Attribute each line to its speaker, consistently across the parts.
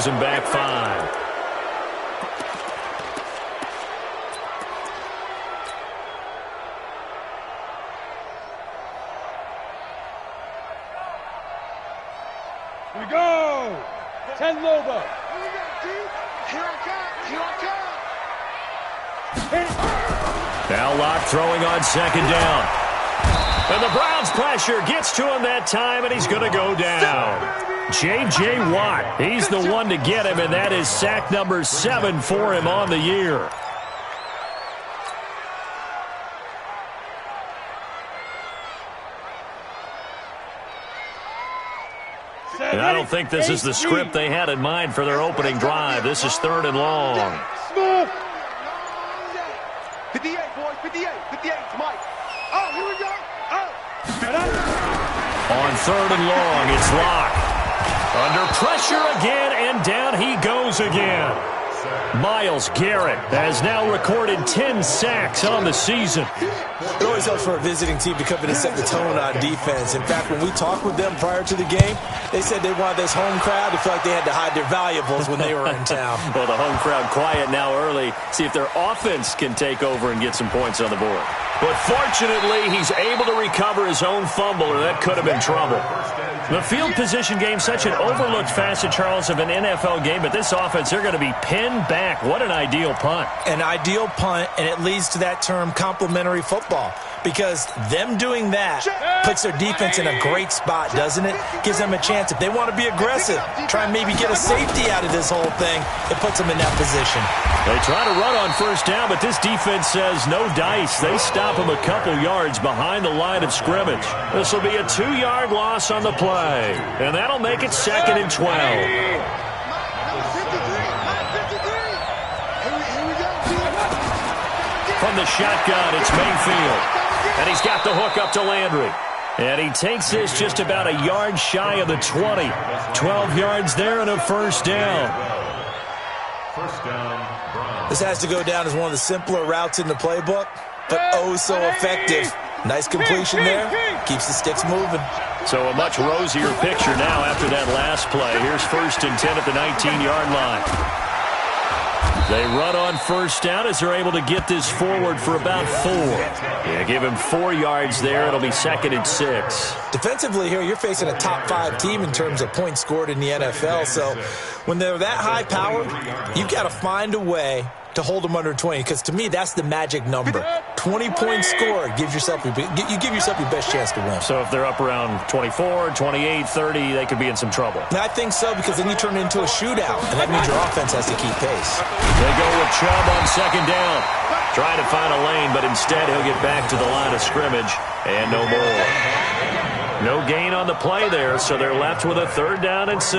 Speaker 1: And back 5.
Speaker 2: Here we go. 10 Lobo.
Speaker 3: Here I come.
Speaker 1: Now Locke throwing on second down. And the Browns pressure gets to him that time, and he's going to go down. J.J. Watt, he's the one to get him, and that is sack number 7 for him on the year. And I don't think this is the script they had in mind for their opening drive. This is 3rd and long.
Speaker 3: 58, boys, 58, 58, Mike. Oh, here we go. Oh.
Speaker 1: On 3rd and long, it's Locke. Under pressure again, and down he goes again. Myles Garrett has now recorded 10 sacks on the season.
Speaker 4: It always helps for a visiting team to come in and set the tone on defense. In fact, when we talked with them prior to the game, they said they wanted this home crowd to feel like they had to hide their valuables when they were in town.
Speaker 1: Well, the home crowd quiet now early. See if their offense can take over and get some points on the board. But fortunately, he's able to recover his own fumble, or that could have been trouble. The field position game, such an overlooked facet, Charles, of an NFL game, but this offense, they're going to be pinned back. What an ideal punt.
Speaker 4: An ideal punt, and it leads to that term complementary football, because them doing that puts their defense in a great spot, doesn't it? Gives them a chance. If they want to be aggressive, try and maybe get a safety out of this whole thing, it puts them in that position.
Speaker 1: They try to run on first down, but this defense says no dice. They stop him a couple yards behind the line of scrimmage. This will be a 2-yard loss on the play, and that'll make it 2nd and 12. From the shotgun, it's Mayfield. And he's got the hook up to Landry. And he takes this just about a yard shy of the 20. 12 yards there and a first down.
Speaker 4: This has to go down as one of the simpler routes in the playbook, but oh so effective. Nice completion there. Keeps the sticks moving.
Speaker 1: So a much rosier picture now after that last play. Here's 1st and 10 at the 19-yard line. They run on first down as they're able to get this forward for about 4. Yeah, give him 4 yards there. It'll be 2nd and 6.
Speaker 4: Defensively here, you're facing a top-5 team in terms of points scored in the NFL. So when they're that high power, you've got to find a way to hold them under 20, because to me that's the magic number. 20 points scored gives yourself you give yourself your best chance to win.
Speaker 1: So if they're up around 24, 28, 30, they could be in some trouble.
Speaker 4: I think so, because then you turn it into a shootout, and that means your offense has to keep pace.
Speaker 1: They go with Chubb on second down. Trying to find a lane, but instead he'll get back to the line of scrimmage, and no more. No gain on the play there, so they're left with a 3rd down and 6.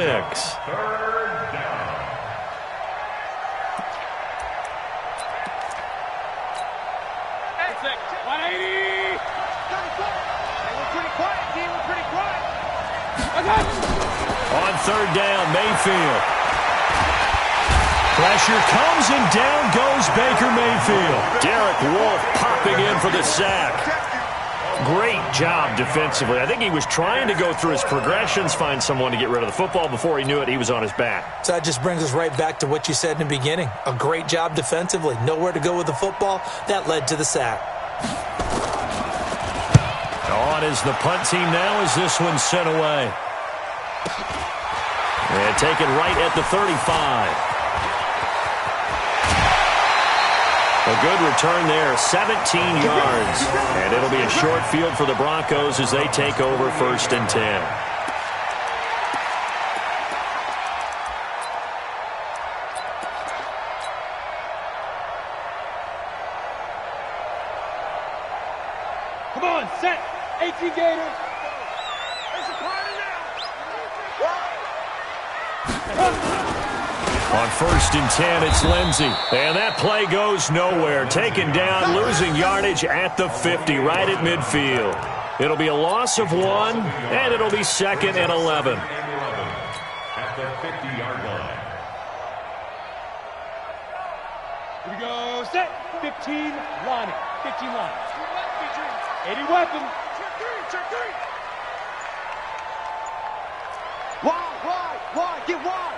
Speaker 1: On 3rd down, Mayfield. Pressure comes and down goes Baker Mayfield. Derek Wolfe popping in for the sack. Great job defensively. I think he was trying to go through his progressions, find someone to get rid of the football. Before he knew it, he was on his back.
Speaker 4: So that just brings us right back to what you said in the beginning. A great job defensively. Nowhere to go with the football. That led to the sack.
Speaker 1: On is the punt team now as this one's sent away. And taken right at the 35. A good return there, 17 yards. And it'll be a short field for the Broncos as they take over 1st and 10.
Speaker 2: Come on, set. 18 Gators.
Speaker 1: On 1st and 10, it's Lindsey. And that play goes nowhere. Taken down, losing yardage at the 50, right at midfield. It'll be a loss of 1, and it'll be 2nd and 11.
Speaker 5: At the 50-yard line.
Speaker 2: Here we go, set. 15, line it. 15 line. 80 weapon.
Speaker 3: Check 3. Wide, get wide.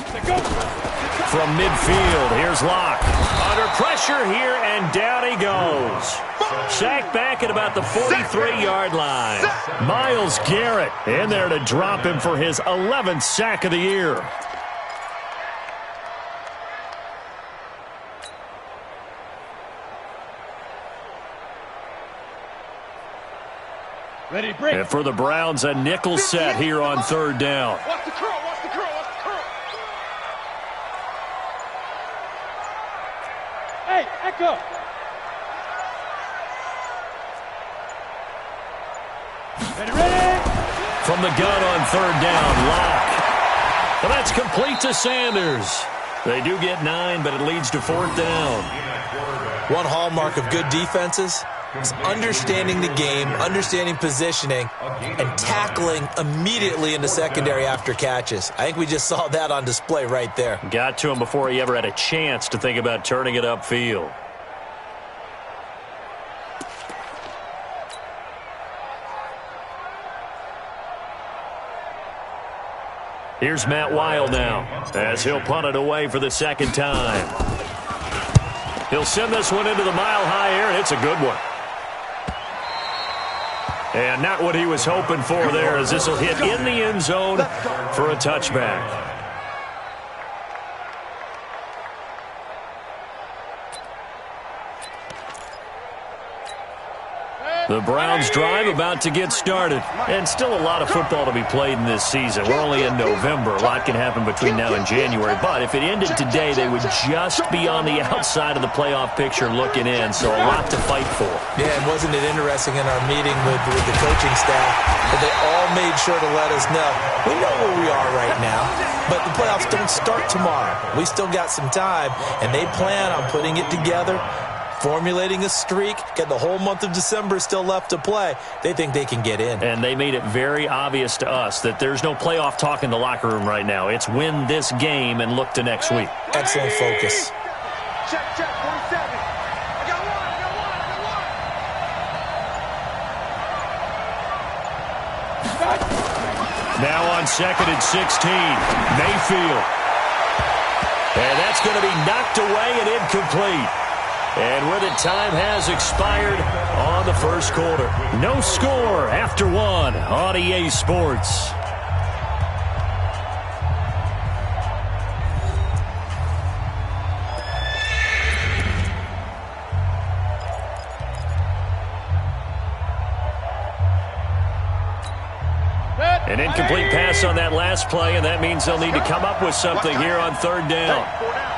Speaker 1: From midfield, here's Locke. Under pressure here, and down he goes. Sacked back at about the 43-yard line. Myles Garrett in there to drop him for his 11th sack of the year.
Speaker 2: Ready, break.
Speaker 1: And for the Browns, a nickel set here on third down.
Speaker 3: Watch the curl, watch the curl, watch the curl.
Speaker 2: Hey, echo. Ready.
Speaker 1: From the gun on third down, Locke. And that's complete to Sanders. They do get 9, but it leads to fourth down.
Speaker 4: One hallmark of good defenses is understanding the game, understanding positioning, and tackling immediately in the secondary after catches. I think we just saw that on display right there.
Speaker 1: Got to him before he ever had a chance to think about turning it upfield. Here's Matt Wild now, as he'll punt it away for the second time. He'll send this one into the mile-high air, and it's a good one. And not what he was hoping for there, as this will hit in the end zone for a touchback. The Browns drive about to get started. And still a lot of football to be played in this season. We're only in November. A lot can happen between now and January. But if it ended today, they would just be on the outside of the playoff picture looking in. So a lot to fight for.
Speaker 4: Yeah, and wasn't it interesting in our meeting with the coaching staff that they all made sure to let us know, we know where we are right now, but the playoffs don't start tomorrow. We still got some time, and they plan on putting it together, formulating a streak, get the whole month of December still left to play. They think they can get in.
Speaker 1: And they made it very obvious to us that there's no playoff talk in the locker room right now. It's win this game and look to next week.
Speaker 4: Excellent focus.
Speaker 3: Check, 47. I got one.
Speaker 1: Now on 2nd and 16, Mayfield. And that's going to be knocked away and incomplete. And with it, time has expired on the first quarter. No score after one on EA Sports. An incomplete pass on that last play, and that means they'll need to come up with something here on third down.
Speaker 3: Four down.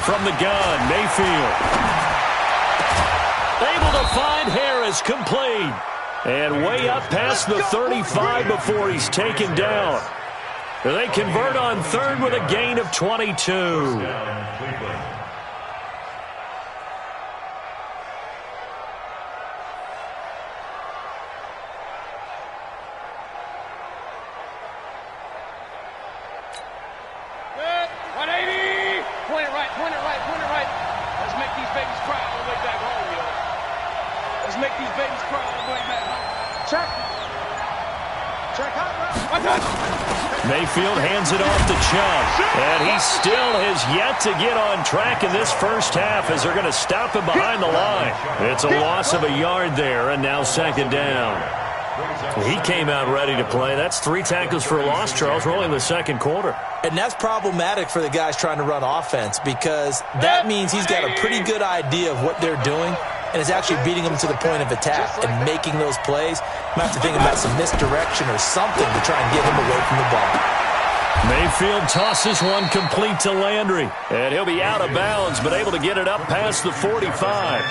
Speaker 1: From the gun, Mayfield. Able to find Harris, complete. And way up past the 35 before he's taken down. They convert on third with a gain of 22. Mayfield hands it off to Chubb. And he still has yet to get on track in this first half as they're going to stop him behind the line. It's a loss of a yard there, and now second down. He came out ready to play. That's 3 tackles for a loss, Charles. We're only in the second quarter.
Speaker 4: And that's problematic for the guys trying to run offense because that means he's got a pretty good idea of what they're doing and is actually beating them to the point of attack and making those plays. You might have to think about some misdirection or something to try and get him away from the ball.
Speaker 1: Mayfield tosses one complete to Landry. And he'll be out of bounds, but able to get it up past the 45.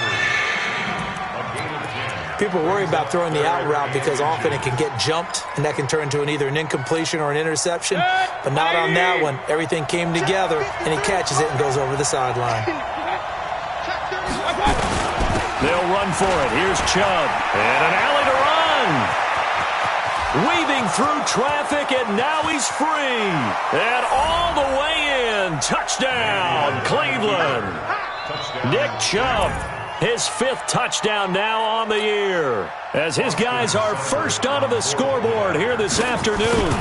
Speaker 4: People worry about throwing the out route because often it can get jumped, and that can turn into either an incompletion or an interception. But not on that one. Everything came together, and he catches it and goes over the sideline.
Speaker 1: They'll run for it. Here's Chubb. And an alley to run. Weaving through traffic, and now he's free. And all the way in. Touchdown, Cleveland. Nick Chubb, his 5th touchdown now on the year, as his guys are first onto the scoreboard here this afternoon.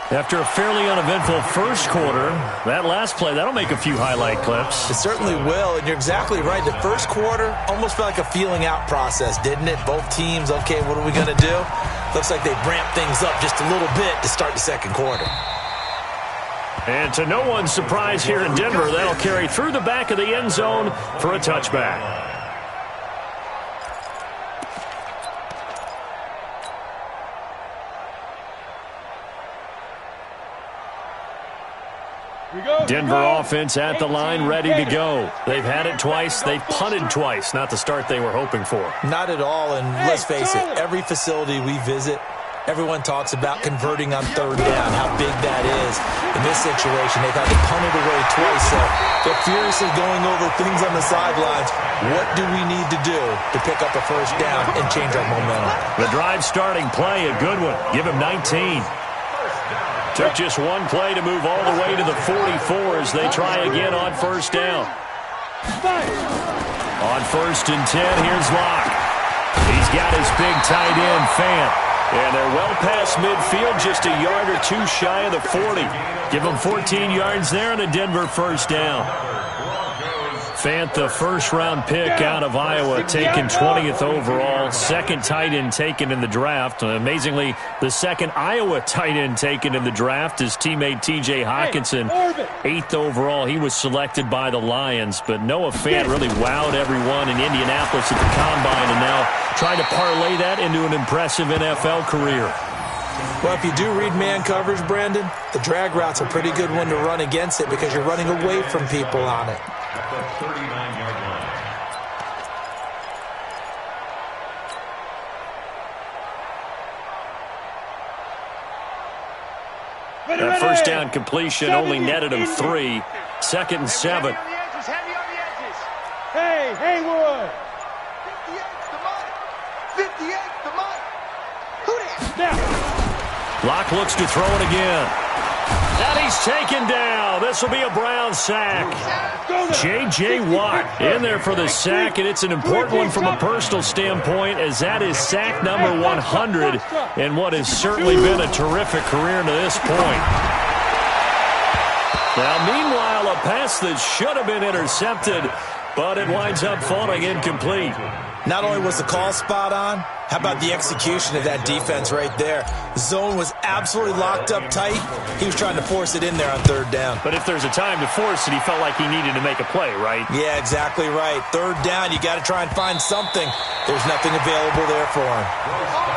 Speaker 1: After a fairly uneventful first quarter, that last play, that'll make a few highlight clips.
Speaker 4: It certainly will, and you're exactly right. The first quarter almost felt like a feeling out process, didn't it? Both teams, okay, what are we going to do? Looks like they ramped things up just a little bit to start the second quarter.
Speaker 1: And to no one's surprise here in Denver, that'll carry through the back of the end zone for a touchback. Denver offense at the line, ready to go. They've had it twice. They've punted twice. Not the start they were hoping for.
Speaker 4: Not at all, and let's face it, every facility we visit, everyone talks about converting on third down, how big that is. In this situation, they've had to punt it away twice, so they're furiously going over things on the sidelines. What do we need to do to pick up a first down and change our momentum?
Speaker 1: The drive starting play, a good one. Give him 19. Took just one play to move all the way to the 44 as they try again on first down. On 1st and 10, here's Locke. He's got his big tight end, Fant. And they're well past midfield, just a yard or two shy of the 40. Give them 14 yards there and a Denver first down. Fant, the first-round pick out of Iowa, taken 20th overall. 2nd tight end taken in the draft. Amazingly, the 2nd Iowa tight end taken in the draft is teammate T.J. Hockenson. 8th overall, he was selected by the Lions. But Noah Fant really wowed everyone in Indianapolis at the Combine and now trying to parlay that into an impressive NFL career.
Speaker 4: Well, if you do read man coverage, Brandon, the drag route's a pretty good one to run against it because you're running away from people on it.
Speaker 5: The 39-yard line.
Speaker 1: That first down completion only netted him 3. 2nd and 7.
Speaker 3: Heavy on the edges, heavy on the edges.
Speaker 2: Hey, Haywood.
Speaker 3: 58 to Mike. Who that?
Speaker 2: Now.
Speaker 1: Locke looks to throw it again. And he's taken down. This will be a Brown sack. J.J. Watt in there for the sack, and it's an important one from a personal standpoint as that is sack number 100 in what has certainly been a terrific career to this point. Now, meanwhile, a pass that should have been intercepted, but it winds up falling incomplete.
Speaker 4: Not only was the call spot on, how about the execution of that defense right there? The zone was absolutely locked up tight. He was trying to force it in there on 3rd down.
Speaker 1: But if there's a time to force it, he felt like he needed to make a play, right?
Speaker 4: Yeah, exactly right. 3rd down, you got to try and find something. There's nothing available there for him.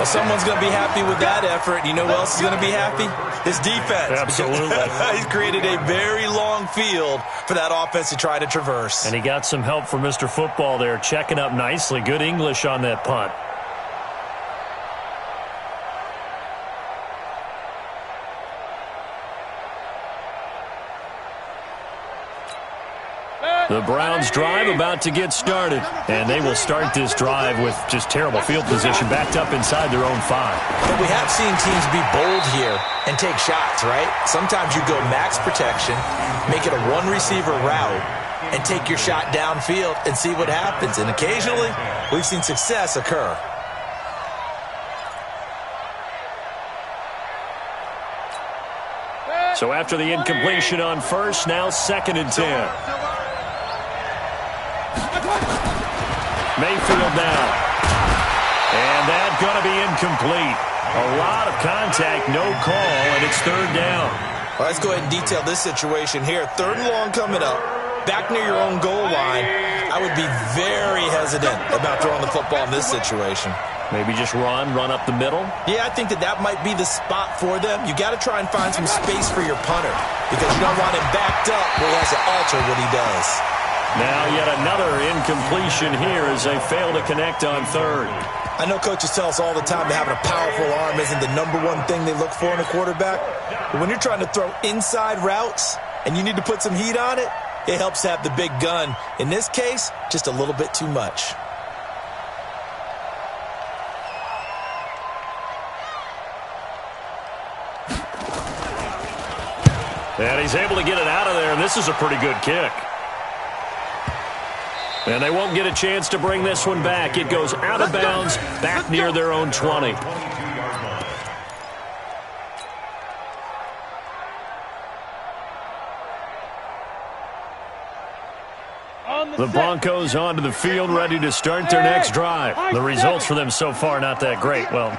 Speaker 4: Well, someone's going to be happy with that effort. You know who else is going to be happy? His defense.
Speaker 1: Absolutely.
Speaker 4: He's created a very long field for that offense to try to traverse.
Speaker 1: And he got some help from Mr. Football there, checking up nicely. Good English on that punt. The Browns drive about to get started, and they will start this drive with just terrible field position backed up inside their own 5.
Speaker 4: But we have seen teams be bold here and take shots, right? Sometimes you go max protection, make it a one-receiver route, and take your shot downfield and see what happens. And occasionally, we've seen success occur.
Speaker 1: So after the incompletion on first, now 2nd and 10. Mayfield now. And that's going to be incomplete. A lot of contact, no call, and it's 3rd down.
Speaker 4: Well, let's go ahead and detail this situation here. 3rd and long coming up. Back near your own goal line. I would be very hesitant about throwing the football in this situation.
Speaker 1: Maybe just run up the middle?
Speaker 4: Yeah, I think that might be the spot for them. You got to try and find some space for your punter because you don't want him backed up where he has to alter what he does.
Speaker 1: Now yet another incompletion here as they fail to connect on 3rd.
Speaker 4: I know coaches tell us all the time that having a powerful arm isn't the number one thing they look for in a quarterback. But when you're trying to throw inside routes and you need to put some heat on it, It helps have the big gun. In this case, just a little bit too much.
Speaker 1: And he's able to get it out of there, and this is a pretty good kick. And they won't get a chance to bring this one back. It goes out of bounds, back near their own 20. The Broncos onto the field, ready to start their next drive. The results for them so far, not that great. Well,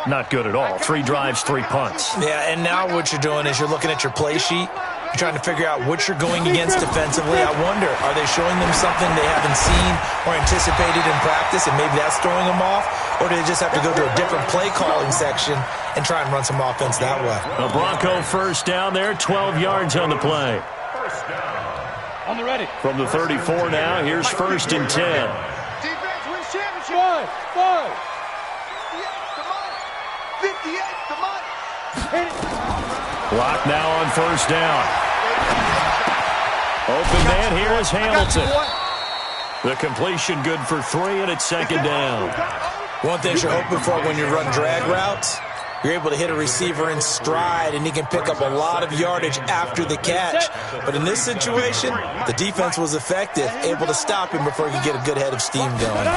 Speaker 1: not good at all. 3 drives, 3 punts.
Speaker 4: Yeah, and now what you're doing is you're looking at your play sheet. You're trying to figure out what you're going against defensively. I wonder, are they showing them something they haven't seen or anticipated in practice, and maybe that's throwing them off? Or do they just have to go to a different play calling section and try and run some offense that way?
Speaker 1: A Bronco first down there, 12 yards on the play.
Speaker 2: On the ready.
Speaker 1: From the 34 now, here's 1st and 10.
Speaker 3: Defense wins championship.
Speaker 2: 5.
Speaker 3: 58, come on.
Speaker 2: Hit it.
Speaker 1: Clock now on 1st down. Open man here is Hamilton. The completion good for 3, and it's 2nd down.
Speaker 4: One thing you're hoping for when you run drag routes, you're able to hit a receiver in stride, and he can pick up a lot of yardage after the catch. But in this situation, the defense was effective, able to stop him before he could get a good head of steam going.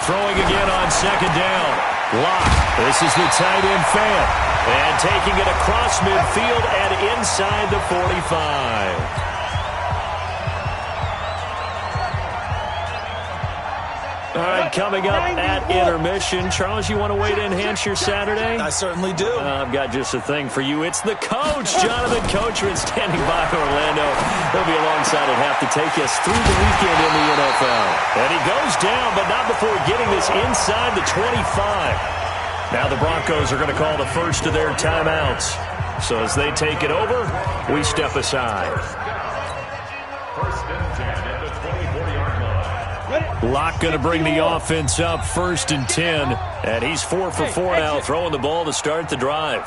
Speaker 1: Throwing again on 2nd down. Locke. This is the tight end fan. And taking it across midfield and inside the 45. All right, coming up at intermission. Charles, you want to wait to enhance your Saturday?
Speaker 4: I certainly do.
Speaker 1: I've got just a thing for you. It's the coach, Jonathan Coachman, standing by Orlando. He'll be alongside at half to take us through the weekend in the NFL. And he goes down, but not before getting this inside the 25. Now the Broncos are going to call the first of their timeouts. So as they take it over, we step aside.
Speaker 5: 1st and 10 at the 24-yard line.
Speaker 1: Locke going to bring the offense up, 1st and 10. And he's 4 for 4 now, throwing the ball to start the drive.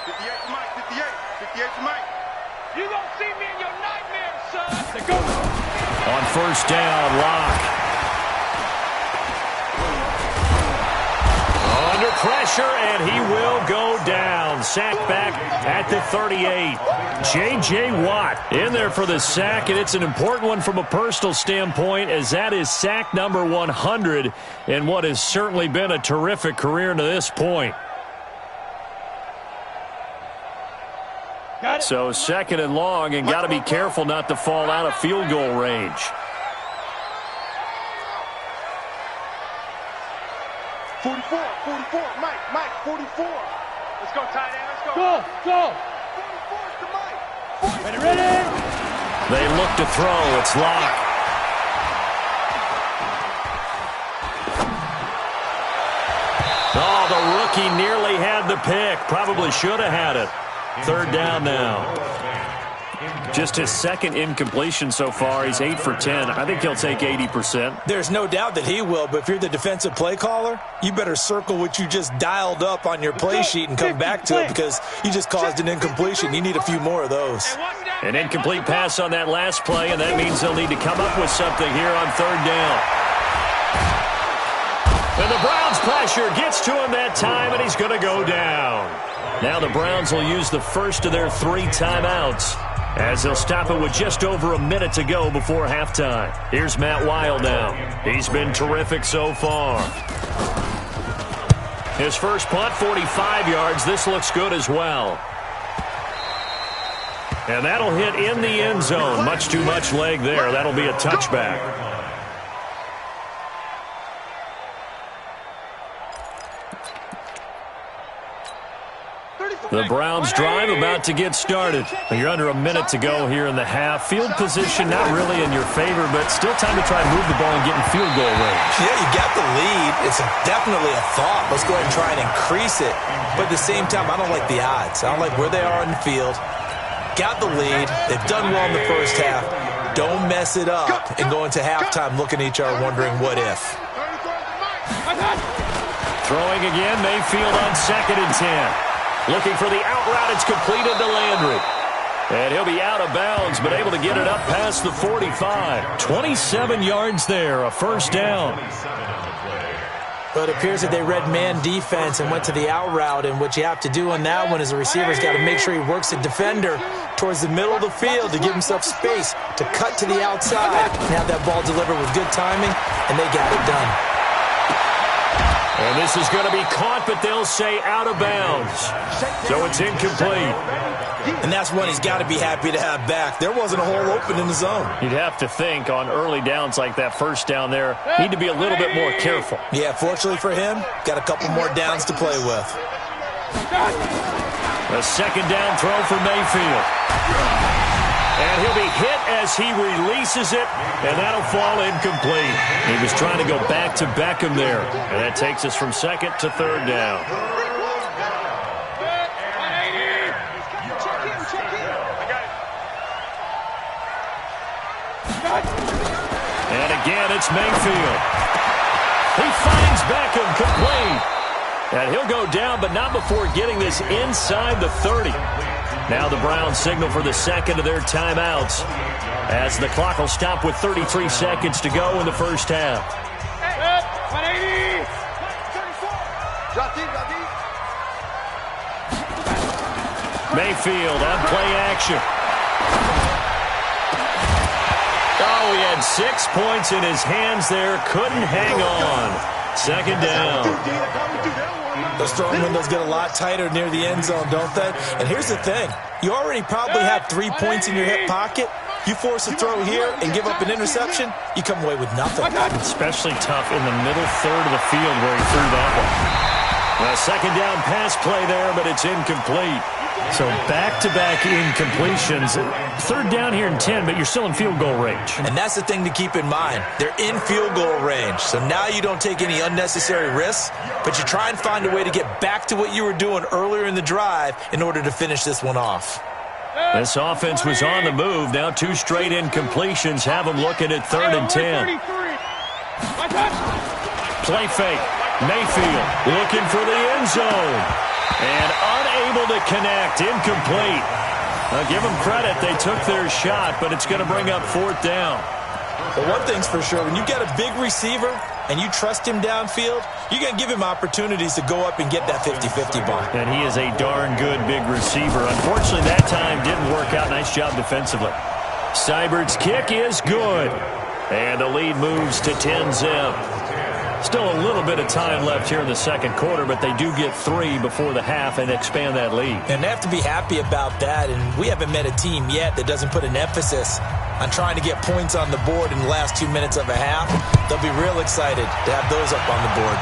Speaker 3: 58 to Mike, 58. 58 to Mike.
Speaker 2: You gonna see me in your nightmares, son. Go.
Speaker 1: On 1st down, Locke. Under pressure, and he will go down. Sack back at the 38. J.J. Watt in there for the sack, and it's an important one from a personal standpoint, as that is sack number 100 in what has certainly been a terrific career to this point. So 2nd and long, and got to be careful not to fall out of field goal range.
Speaker 3: 44, Mike, 44. Let's go, tight end, let's go.
Speaker 2: Go.
Speaker 3: 44 to Mike.
Speaker 2: Ready.
Speaker 1: They look to throw. It's Locke. Oh, the rookie nearly had the pick. Probably should have had it. 3rd down now. Just his 2nd incompletion so far. He's 8 for 10. I think he'll take 80%.
Speaker 4: There's no doubt that he will, but if you're the defensive play caller, you better circle what you just dialed up on your play sheet and come back to it, because you just caused an incompletion. You need a few more of those.
Speaker 1: An incomplete pass on that last play, and that means they'll need to come up with something here on 3rd down. And the Browns pressure gets to him that time, and he's going to go down. Now the Browns will use the first of their 3 timeouts, as they'll stop it with just over a minute to go before halftime. Here's Matt Weil now. He's been terrific so far. His first punt, 45 yards. This looks good as well. And that'll hit in the end zone. Much too much leg there. That'll be a touchback. The Browns drive about to get started. You're under a minute to go here in the half. Field position not really in your favor, but still time to try and move the ball and get in field goal range.
Speaker 4: Yeah, you got the lead. It's definitely a thought. Let's go ahead and try and increase it. But at the same time, I don't like the odds. I don't like where they are in the field. Got the lead. They've done well in the first half. Don't mess it up and go into halftime looking at each other wondering what if.
Speaker 1: Throwing again, Mayfield on 2nd and 10. Looking for the out route. It's completed to Landry. And he'll be out of bounds, but able to get it up past the 45. 27 yards there, a first down.
Speaker 4: But it appears that they read man defense and went to the out route, and what you have to do on that one is the receiver's got to make sure he works the defender towards the middle of the field to give himself space to cut to the outside and have that ball delivered with good timing, and they got it done.
Speaker 1: And this is going to be caught, but they'll say out of bounds. So it's incomplete.
Speaker 4: And that's one he's got to be happy to have back. There wasn't a hole open in the zone.
Speaker 1: You'd have to think on early downs like that first down there, need to be a little bit more careful.
Speaker 4: Yeah, fortunately for him, got a couple more downs to play with.
Speaker 1: A second down throw for Mayfield. And he'll be hit as he releases it, and that'll fall incomplete. He was trying to go back to Beckham there, and that takes us from second to third down. And again, it's Mayfield. He finds Beckham complete. And he'll go down, but not before getting this inside the 30. Now the Browns signal for the second of their timeouts as the clock will stop with 33 seconds to go in the first half. Mayfield on play action. Oh, he had 6 points in his hands there. Couldn't hang on. Second down.
Speaker 4: Those throwing windows get a lot tighter near the end zone, don't they? And here's the thing. You already probably have 3 points in your hip pocket. You force a throw here and give up an interception, you come away with nothing.
Speaker 1: Especially tough in the middle third of the field where he threw that one. A second down pass play there, but it's incomplete. So back-to-back incompletions. Third down here in 10, but you're still in field goal range.
Speaker 4: And that's the thing to keep in mind. They're in field goal range. So now you don't take any unnecessary risks, but you try and find a way to get back to what you were doing earlier in the drive in order to finish this one off.
Speaker 1: This offense was on the move. Now 2 straight incompletions have them looking at 3rd and 10. Play fake. Mayfield looking for the end zone. And unable to connect. Incomplete. I'll give them credit. They took their shot, but it's going to bring up 4th down.
Speaker 4: Well, one thing's for sure. When you got a big receiver and you trust him downfield, you're going to give him opportunities to go up and get that 50-50 ball.
Speaker 1: And he is a darn good big receiver. Unfortunately, that time didn't work out. Nice job defensively. Seibert's kick is good. And the lead moves to 10-zip. Still a little bit of time left here in the second quarter, but they do get 3 before the half and expand that lead.
Speaker 4: And they have to be happy about that, and we haven't met a team yet that doesn't put an emphasis on trying to get points on the board in the last 2 minutes of a half. They'll be real excited to have those up on the board.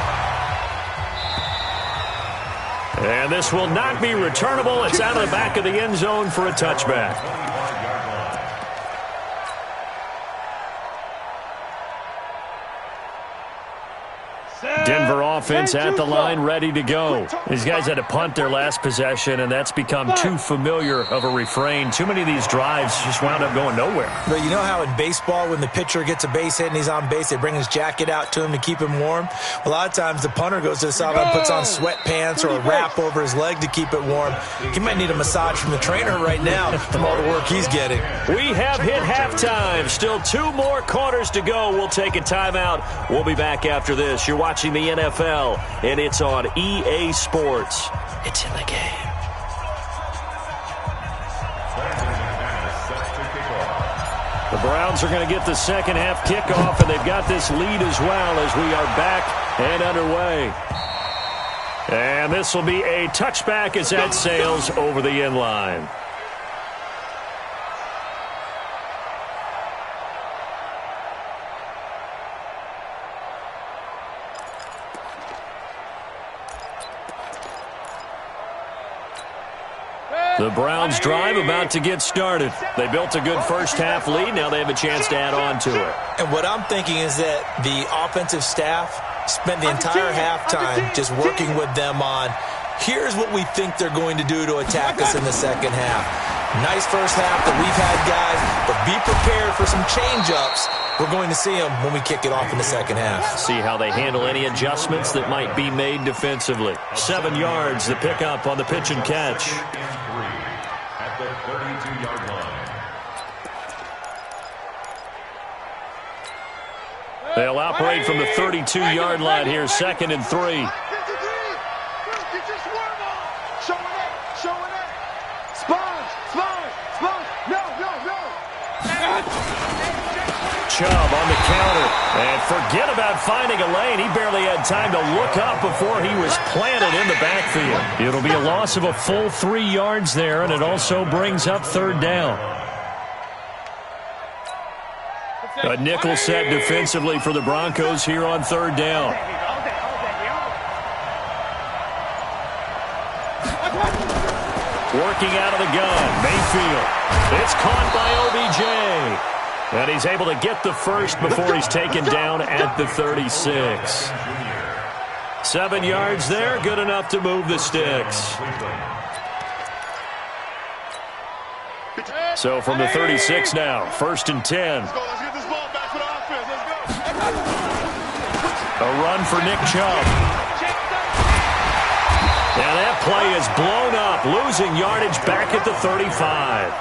Speaker 1: And this will not be returnable. It's out of the back of the end zone for a touchback. Denver offense at the line, ready to go. These guys had to punt their last possession, and that's become too familiar of a refrain. Too many of these drives just wound up going nowhere.
Speaker 4: But you know how in baseball, when the pitcher gets a base hit and he's on base, they bring his jacket out to him to keep him warm? A lot of times the punter goes to the sideline, puts on sweatpants or a wrap over his leg to keep it warm. He might need a massage from the trainer right now from all the work he's getting.
Speaker 1: We have hit halftime. Still 2 more quarters to go. We'll take a timeout. We'll be back after this. You're watching the NFL, and it's on EA Sports. It's in the game. The Browns are going to get the second half kickoff, and they've got this lead as well as we are back and underway. And this will be a touchback as that sails over the end line. The Browns drive about to get started. They built a good first half lead. Now they have a chance to add on to it.
Speaker 4: And what I'm thinking is that the offensive staff spent the entire halftime just working with them on, here's what we think they're going to do to attack us in the second half. Nice first half that we've had, guys, but be prepared for some change-ups. We're going to see them when we kick it off in the second half.
Speaker 1: See how they handle any adjustments that might be made defensively. 7 yards, the pickup on the pitch and catch.
Speaker 5: 32-yard line.
Speaker 1: They'll operate from the 32-yard line here, 2nd and 3. Chubb on the counter. And forget about finding a lane. He barely had time to look up before he was planted in the backfield. It'll be a loss of a full 3 yards there, and it also brings up 3rd down. A nickel set defensively for the Broncos here on 3rd down. Working out of the gun, Mayfield. It's caught by OBJ. And he's able to get the first before he's taken down at the 36. 7 yards there, good enough to move the sticks. So from the 36 now, 1st and 10.
Speaker 3: Let's get this ball back to the offense. Let's go.
Speaker 1: A run for Nick Chubb. And that play is blown up, losing yardage back at the 35.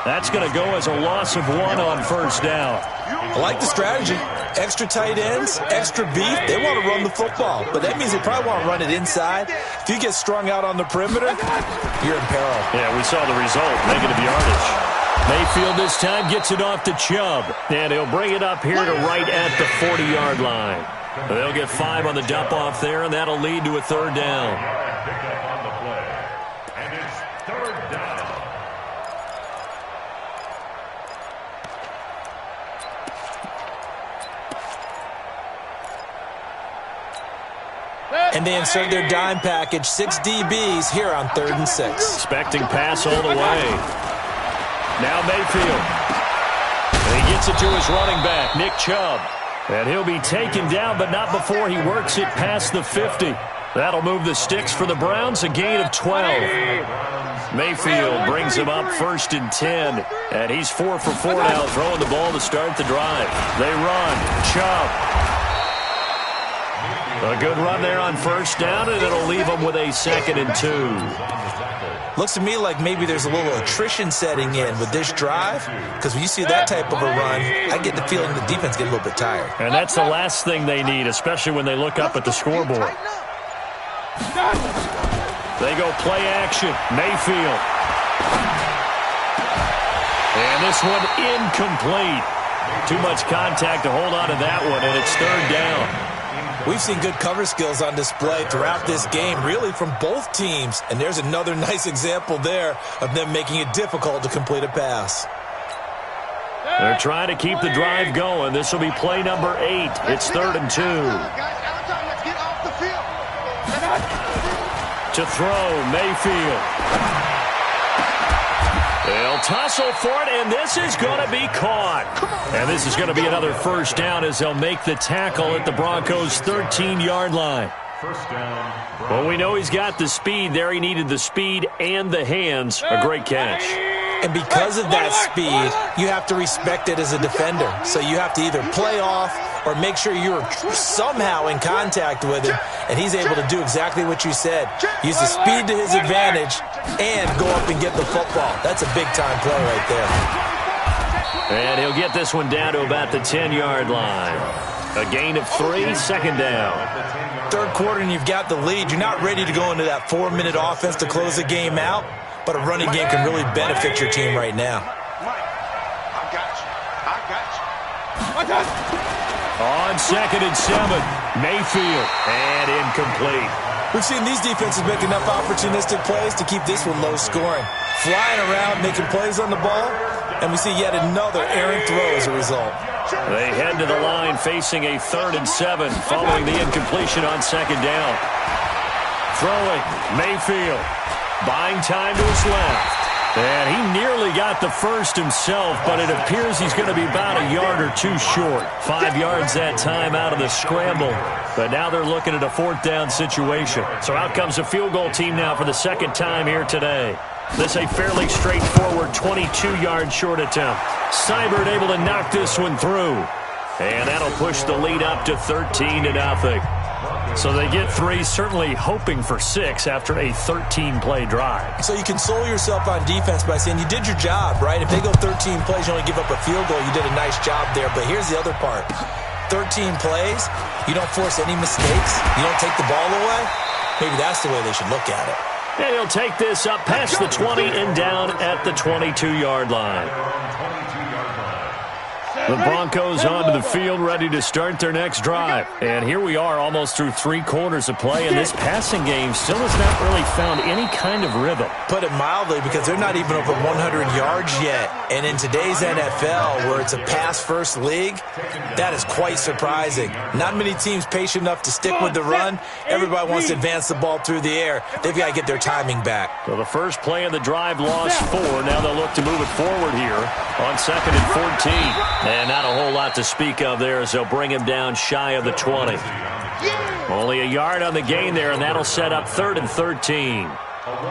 Speaker 1: That's going to go as a loss of 1 on 1st down.
Speaker 4: I like the strategy. Extra tight ends, extra beef. They want to run the football, but that means they probably want to run it inside. If you get strung out on the perimeter, you're in peril.
Speaker 1: Yeah, we saw the result, negative yardage. Mayfield this time gets it off to Chubb, and he'll bring it up here to right at the 40-yard line. They'll get 5 on the dump-off there, and that'll lead to a 3rd down.
Speaker 5: Picked up on the play. And it's 3rd down.
Speaker 4: And they insert their dime package, 6 DBs here on 3rd and 6.
Speaker 1: Expecting pass all the way. Now Mayfield. And he gets it to his running back, Nick Chubb. And he'll be taken down, but not before he works it past the 50. That'll move the sticks for the Browns, a gain of 12. Mayfield brings him up 1st and 10. And he's 4 for 4 now, throwing the ball to start the drive. They run. Chubb. A good run there on 1st down, and it'll leave them with a 2nd and 2.
Speaker 4: Looks to me like maybe there's a little attrition setting in with this drive, because when you see that type of a run, I get the feeling the defense get a little bit tired.
Speaker 1: And that's the last thing they need, especially when they look up at the scoreboard. They go play action. Mayfield. And this one incomplete. Too much contact to hold on to that one, and it's 3rd down.
Speaker 4: We've seen good cover skills on display throughout this game, really from both teams. And there's another nice example there of them making it difficult to complete a pass.
Speaker 1: They're trying to keep the drive going. This will be play number 8. It's 3rd and 2. To throw, Mayfield. They'll tussle for it, and this is going to be caught. And this is going to be another 1st down as they'll make the tackle at the Broncos' 13-yard line.
Speaker 5: 1st down.
Speaker 1: Well, we know he's got the speed there. He needed the speed and the hands. A great catch.
Speaker 4: And because of that speed, you have to respect it as a defender. So you have to either play off or make sure you're somehow in contact with him, and he's able to do exactly what you said. Use the speed to his advantage and go up and get the football. That's a big-time play right there.
Speaker 1: And he'll get this one down to about the 10-yard line. A gain of 3, 2nd down.
Speaker 4: 3rd quarter, and you've got the lead. You're not ready to go into that 4-minute offense to close the game out, but a running game can really benefit your team right now.
Speaker 3: I got you.
Speaker 1: On 2nd and 7, Mayfield, and incomplete.
Speaker 4: We've seen these defenses make enough opportunistic plays to keep this one low scoring. Flying around, making plays on the ball, and we see yet another errant throw as a result.
Speaker 1: They head to the line facing a 3rd and 7 following the incompletion on 2nd down. Throwing, Mayfield, buying time to his left. And he nearly got the first himself, but it appears he's going to be about a yard or 2 short. 5 yards that time out of the scramble. But now they're looking at a 4th down situation. So out comes a field goal team now for the 2nd time here today. This a fairly straightforward 22-yard short attempt. Seibert able to knock this one through. And that'll push the lead up to 13-0. So they get 3, certainly hoping for 6 after a 13-play drive.
Speaker 4: So you console yourself on defense by saying you did your job, right? If they go 13 plays, you only give up a field goal, you did a nice job there. But here's the other part. 13 plays, you don't force any mistakes, you don't take the ball away. Maybe that's the way they should look at it.
Speaker 1: And he'll take this up past the 20 and down at the 22-yard line. The Broncos onto the field, ready to start their next drive. And here we are, almost through 3 quarters of play, and this passing game still has not really found any kind of rhythm.
Speaker 4: Put it mildly, because they're not even over 100 yards yet. And in today's NFL, where it's a pass-first league, that is quite surprising. Not many teams patient enough to stick with the run. Everybody wants to advance the ball through the air. They've got to get their timing back.
Speaker 1: So the first play of the drive lost 4. Now they'll look to move it forward here on 2nd and 14. And not a whole lot to speak of there as they'll bring him down shy of the 20. Only a yard on the gain there, and that'll set up 3rd and 13.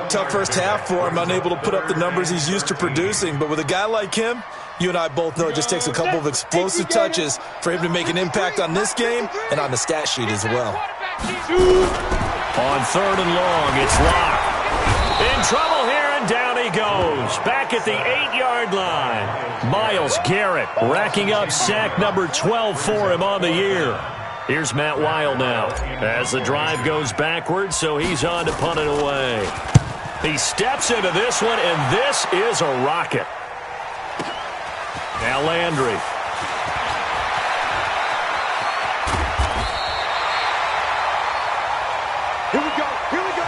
Speaker 4: Tough first half for him, unable to put up the numbers he's used to producing. But with a guy like him, you and I both know it just takes a couple of explosive touches for him to make an impact on this game and on the stat sheet as well.
Speaker 1: On 3rd and long, it's Locke. In trouble here, and down he goes. Back at the 8-yard line. Myles Garrett racking up sack number 12 for him on the year. Here's Matt Weil now as the drive goes backwards, so he's on to punt it away. He steps into this one, and this is a rocket. Now Landry.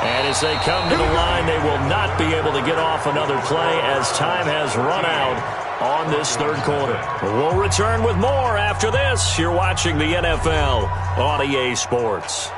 Speaker 1: And as they come to the line, they will not be able to get off another play as time has run out on this 3rd quarter. We'll return with more after this. You're watching the NFL on EA Sports.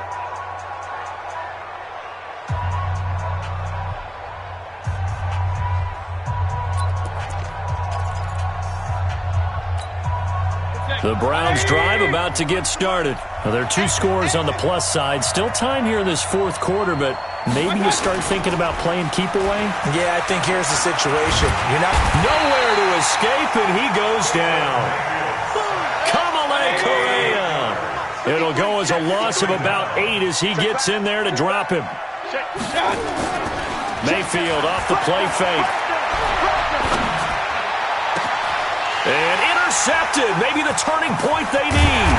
Speaker 1: The Browns drive about to get started. Now, there are 2 scores on the plus side. Still time here in this 4th quarter, but maybe you start thinking about playing keep away?
Speaker 4: Yeah, I think here's the situation. You're not
Speaker 1: nowhere to escape, and he goes down. Kamale Correa. It'll go as a loss of about 8 as he gets in there to drop him. Mayfield off the play fake. And intercepted. Maybe the turning point they need.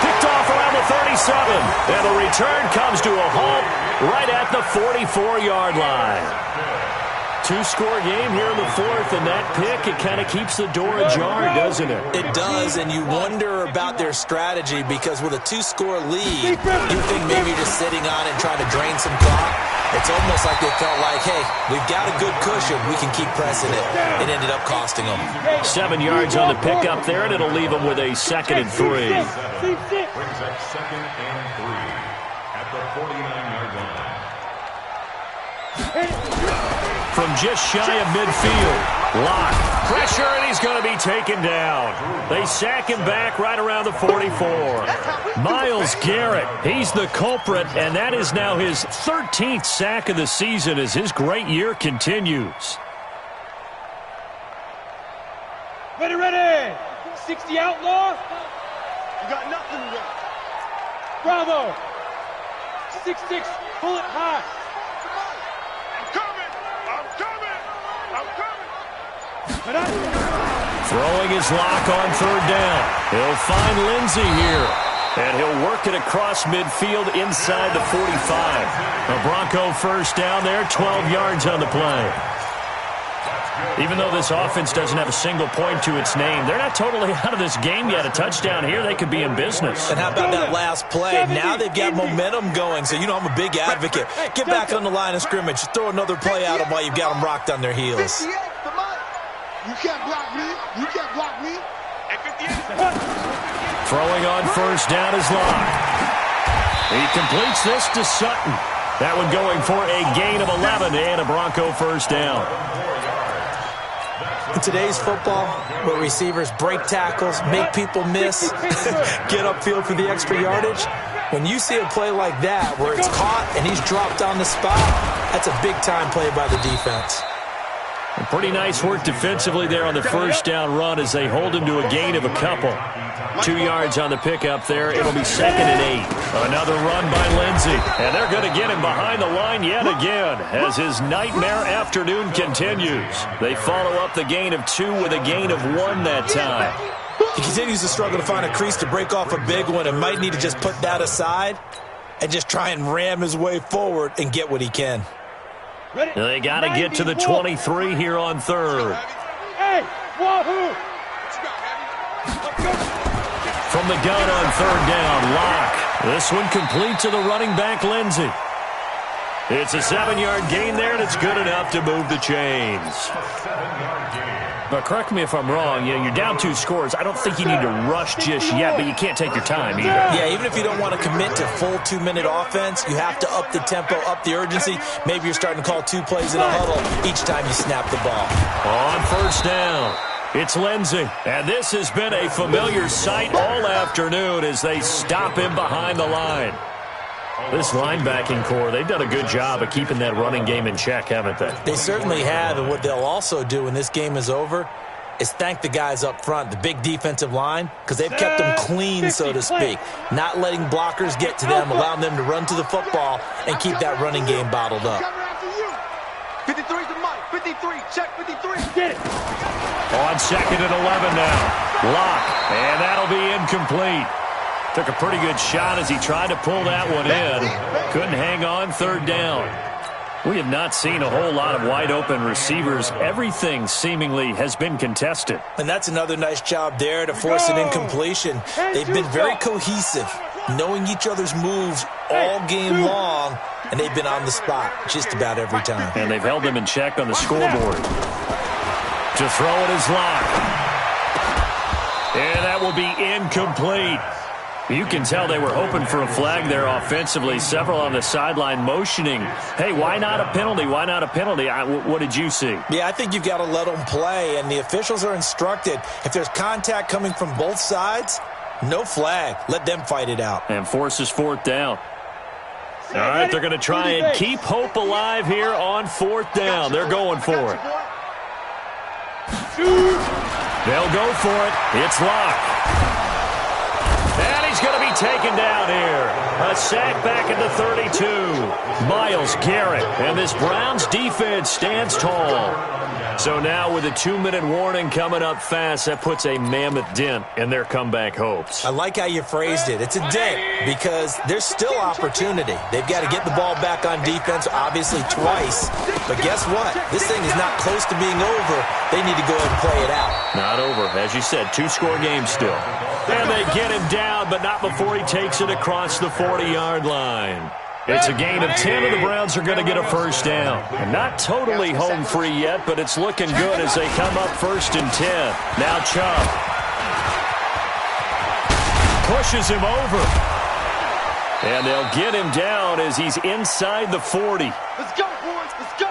Speaker 1: Picked off around the 37. And the return comes to a halt right at the 44-yard line. 2-score game here in the 4th, and that pick, it kind of keeps the door ajar, doesn't it?
Speaker 4: It does, and you wonder about their strategy because with a 2-score lead, you think maybe you're just sitting on it and trying to drain some clock. It's almost like they felt like, hey, we've got a good cushion. We can keep pressing it. It ended up costing them.
Speaker 1: 7 yards on the pickup there, and it'll leave them with a 2nd and 3.
Speaker 5: Brings up 2nd and 3 at the 49-yard line.
Speaker 1: From just shy of midfield, Locke. Pressure, and he's going to be taken down. They sack him back right around the 44. Myles Garrett, he's the culprit, and that is now his 13th sack of the season as his great year continues.
Speaker 2: Ready, ready. 60 outlaw.
Speaker 3: You got nothing left.
Speaker 2: Bravo. 6-6, pull it high.
Speaker 1: Throwing his lock on 3rd down. He'll find Lindsey here. And he'll work it across midfield inside the 45. A Bronco first down there, 12 yards on the play. Even though this offense doesn't have a single point to its name, they're not totally out of this game yet. A touchdown here, they could be in business.
Speaker 4: And how about that last play? Now they've got momentum going, so you know I'm a big advocate. Get back on the line of scrimmage. Throw another play at them while you've got them rocked on their heels.
Speaker 3: You can't block me. You can't block me.
Speaker 1: Throwing on 1st down is Locke. He completes this to Sutton. That one going for a gain of 11 and a Bronco first down.
Speaker 4: In today's football, where receivers break tackles, make people miss, get upfield for the extra yardage, when you see a play like that where it's caught and he's dropped on the spot, that's a big-time play by the defense.
Speaker 1: Pretty nice work defensively there on the first down run as they hold him to a gain of a couple. 2 yards on the pickup there. It'll be 2nd and 8. Another run by Lindsey. And they're going to get him behind the line yet again as his nightmare afternoon continues. They follow up the gain of 2 with a gain of 1 that time.
Speaker 4: He continues to struggle to find a crease to break off a big one and might need to just put that aside and just try and ram his way forward and get what he can.
Speaker 1: They got to get to the 23 here on 3rd.
Speaker 2: Hey, wahoo!
Speaker 1: From the gun on 3rd down, Locke. This one complete to the running back, Lindsey. It's a 7-yard gain there, and it's good enough to move the chains. But correct me if I'm wrong, you're down 2 scores. I don't think you need to rush just yet, but you can't take your time either.
Speaker 4: Yeah, even if you don't want to commit to full 2-minute offense, you have to up the tempo, up the urgency. Maybe you're starting to call 2 plays in a huddle each time you snap the ball.
Speaker 1: On 1st down, it's Lindsey. And this has been a familiar sight all afternoon as they stop him behind the line. This linebacking core, they've done a good job of keeping that running game in check, haven't they?
Speaker 4: They certainly have, and what they'll also do when this game is over is thank the guys up front, the big defensive line, because they've kept them clean, so to speak. Not letting blockers get to them, allowing them to run to the football and keep that running game bottled up.
Speaker 3: 53 to Mike. 53. Check 53.
Speaker 2: Get it.
Speaker 1: On 2nd and 11 now. Locke, and that'll be incomplete. Took a pretty good shot as he tried to pull that one in. Couldn't hang on 3rd down. We have not seen a whole lot of wide-open receivers. Everything seemingly has been contested.
Speaker 4: And that's another nice job there to force an incompletion. They've been very cohesive, knowing each other's moves all game long, and they've been on the spot just about every time.
Speaker 1: And they've held them in check on the scoreboard. To throw it is Locke. And that will be incomplete. You can tell they were hoping for a flag there offensively. Several on the sideline motioning, hey, why not a penalty? Why not a penalty? What did you see?
Speaker 4: Yeah, I think you've got to let them play, and the officials are instructed. If there's contact coming from both sides, no flag. Let them fight it out.
Speaker 1: And forces 4th down. All right, they're going to try and keep hope alive here on 4th down. They're going for it. They'll go for it. It's Locke. And he's going to be taken down here. A sack back at the 32. Myles Garrett. And this Browns defense stands tall. So now with a 2-minute warning coming up fast, that puts a mammoth dent in their comeback hopes.
Speaker 4: I like how you phrased it. It's a dent because there's still opportunity. They've got to get the ball back on defense, obviously twice. But guess what? This thing is not close to being over. They need to go ahead and play it out.
Speaker 1: Not over. As you said, 2-score game still. And they get him down, but not before he takes it across the 40-yard line. It's a gain of 10, and the Browns are going to get a 1st down. And not totally home free yet, but it's looking good as they come up 1st and 10. Now Chubb pushes him over. And they'll get him down as he's inside the 40.
Speaker 3: Let's go, boys. Let's go.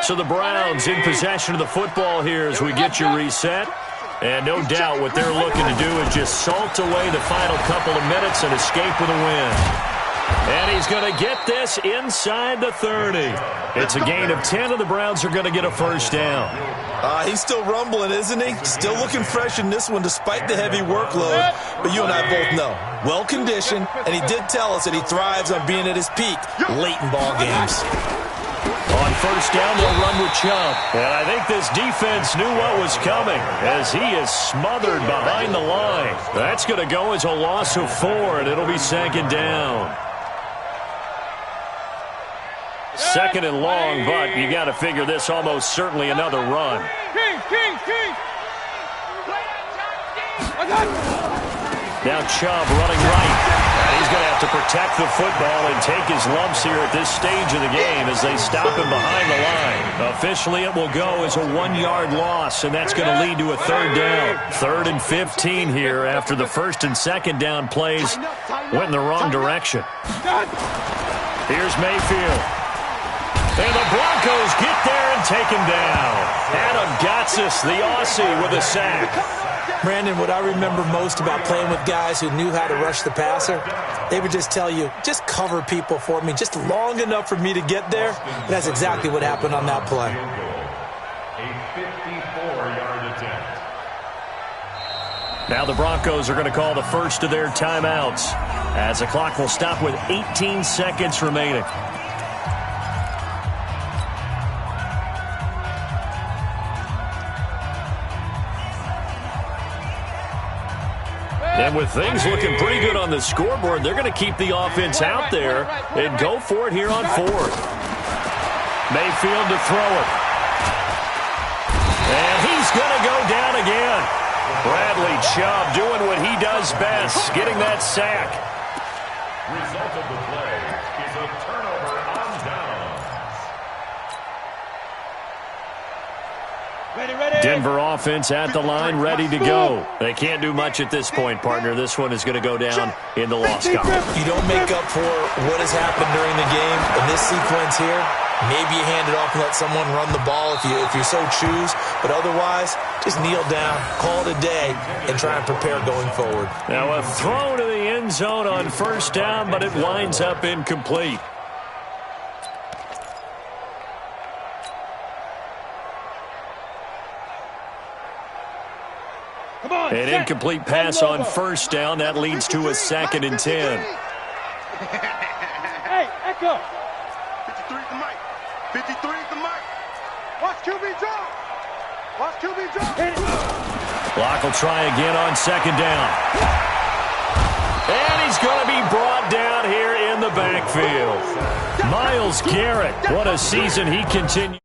Speaker 1: So the Browns in possession of the football here as we get you reset. And no doubt what they're looking to do is just salt away the final couple of minutes and escape with a win. And he's going to get this inside the 30. It's a gain of 10, and the Browns are going to get a 1st down.
Speaker 4: He's still rumbling, isn't he? Still looking fresh in this one despite the heavy workload. But you and I both know, well-conditioned, and he did tell us that he thrives on being at his peak late in ball games.
Speaker 1: On 1st down, they'll run with Chubb. And I think this defense knew what was coming as he is smothered behind the line. That's going to go as a loss of 4, and it'll be 2nd down. 2nd and long, but you got to figure this almost certainly another run.
Speaker 2: King.
Speaker 1: Now Chubb running right. And he's going to have to protect the football and take his lumps here at this stage of the game as they stop him behind the line. Officially, it will go as a 1-yard loss, and that's going to lead to a 3rd down. 3rd and 15 here after the 1st and 2nd down plays went in the wrong direction. Here's Mayfield. And the Broncos get there and take him down. Adam Gotsis, the Aussie, with a sack.
Speaker 4: Brandon, what I remember most about playing with guys who knew how to rush the passer, they would just tell you, just cover people for me, just long enough for me to get there. And that's exactly what happened on that play.
Speaker 5: A 54-yard attempt.
Speaker 1: Now the Broncos are going to call the first of their timeouts, as the clock will stop with 18 seconds remaining. And with things looking pretty good on the scoreboard, they're going to keep the offense out there and go for it here on fourth. Mayfield to throw it. And he's going to go down again. Bradley Chubb doing what he does best, getting that sack.
Speaker 5: Result of the play is a turnover on downs.
Speaker 1: Denver offense at the line, ready to go. They can't do much at this point, partner. This one is going to go down in the loss column.
Speaker 4: You don't make up for what has happened during the game. In this sequence here, maybe you hand it off and let someone run the ball if you so choose. But otherwise, just kneel down, call it a day, and try and prepare going forward.
Speaker 1: Now a throw to the end zone on first down, but it winds up incomplete. An incomplete pass on first down. That leads to a 2nd and 10.
Speaker 2: Hey, Echo.
Speaker 3: 53 is the mic. 53 is the mic. Watch QB drop. Watch QB drop.
Speaker 1: Clock will try again on 2nd down. And he's going to be brought down here in the backfield. Myles Garrett, what a season he continues.